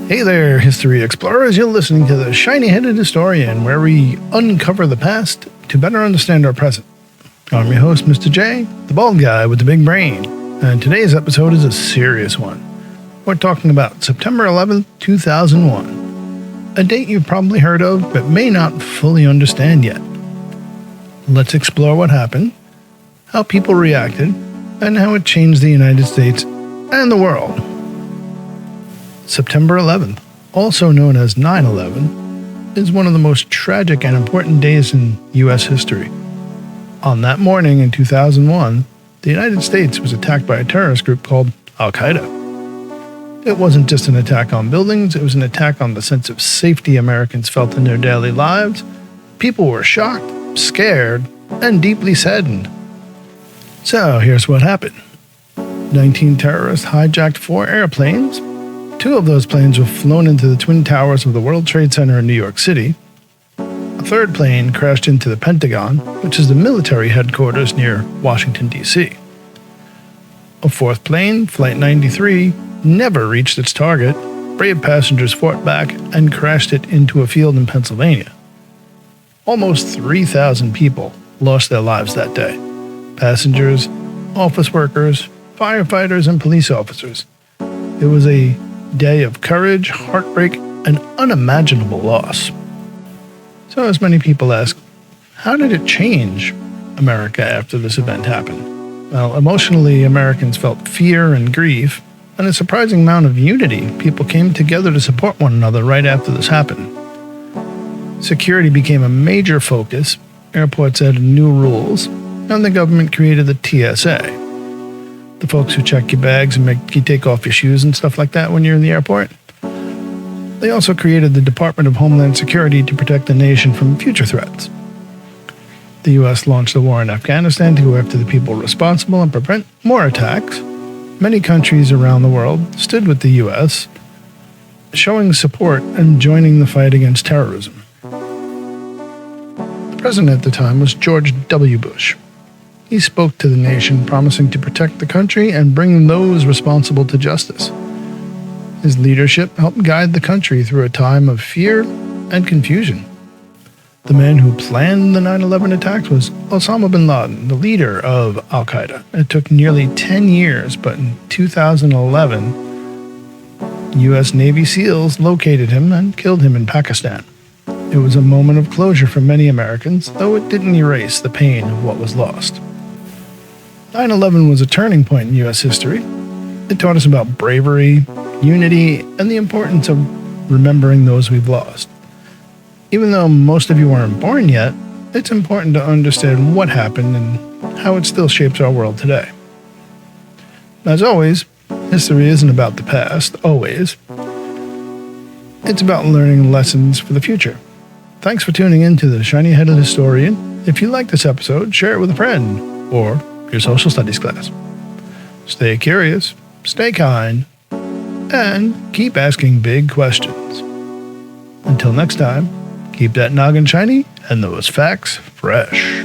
Hey there, history explorers. You're listening to the Shiny-Headed Historian, where we uncover the past to better understand our present. I'm your host, Mr. J, the bald guy with the big brain, and today's episode is a serious one. We're talking about September 11th, 2001, a date you've probably heard of but may not fully understand yet. Let's explore what happened, how people reacted, and how it changed the United States and the world. September 11th, also known as 9/11, is one of the most tragic and important days in U.S. history. On that morning in 2001, the United States was attacked by a terrorist group called Al-Qaeda. It wasn't just an attack on buildings, it was an attack on the sense of safety Americans felt in their daily lives. People were shocked, scared, and deeply saddened. So here's what happened. 19 terrorists hijacked 4 airplanes. 2 of those planes were flown into the Twin Towers of the World Trade Center in New York City. A 3rd plane crashed into the Pentagon, which is the military headquarters near Washington, D.C. A 4th plane, Flight 93, never reached its target. Brave passengers fought back and crashed it into a field in Pennsylvania. Almost 3,000 people lost their lives that day. Passengers, office workers, firefighters, and police officers. It was a day of courage, heartbreak, and unimaginable loss. So as many people ask, how did it change America after this event happened? Well, emotionally, Americans felt fear and grief, and a surprising amount of unity. People came together to support one another right after this happened. Security became a major focus, airports added new rules, and the government created the TSA. The folks who check your bags and make you take off your shoes and stuff like that when you're in the airport. They also created the Department of Homeland Security to protect the nation from future threats. The U.S. launched a war in Afghanistan to go after the people responsible and prevent more attacks. Many countries around the world stood with the U.S., showing support and joining the fight against terrorism. The president at the time was George W. Bush. He spoke to the nation, promising to protect the country and bring those responsible to justice. His leadership helped guide the country through a time of fear and confusion. The man who planned the 9/11 attacks was Osama bin Laden, the leader of Al-Qaeda. It took nearly 10 years, but in 2011, U.S. Navy SEALs located him and killed him in Pakistan. It was a moment of closure for many Americans, though it didn't erase the pain of what was lost. 9/11 was a turning point in U.S. history. It taught us about bravery, unity, and the importance of remembering those we've lost. Even though most of you aren't born yet, it's important to understand what happened and how it still shapes our world today. As always, history isn't about the past, always. It's about learning lessons for the future. Thanks for tuning in to the Shiny-Headed Historian. If you like this episode, share it with a friend or your social studies class. Stay curious, stay kind, and keep asking big questions. Until next time, keep that noggin shiny and those facts fresh.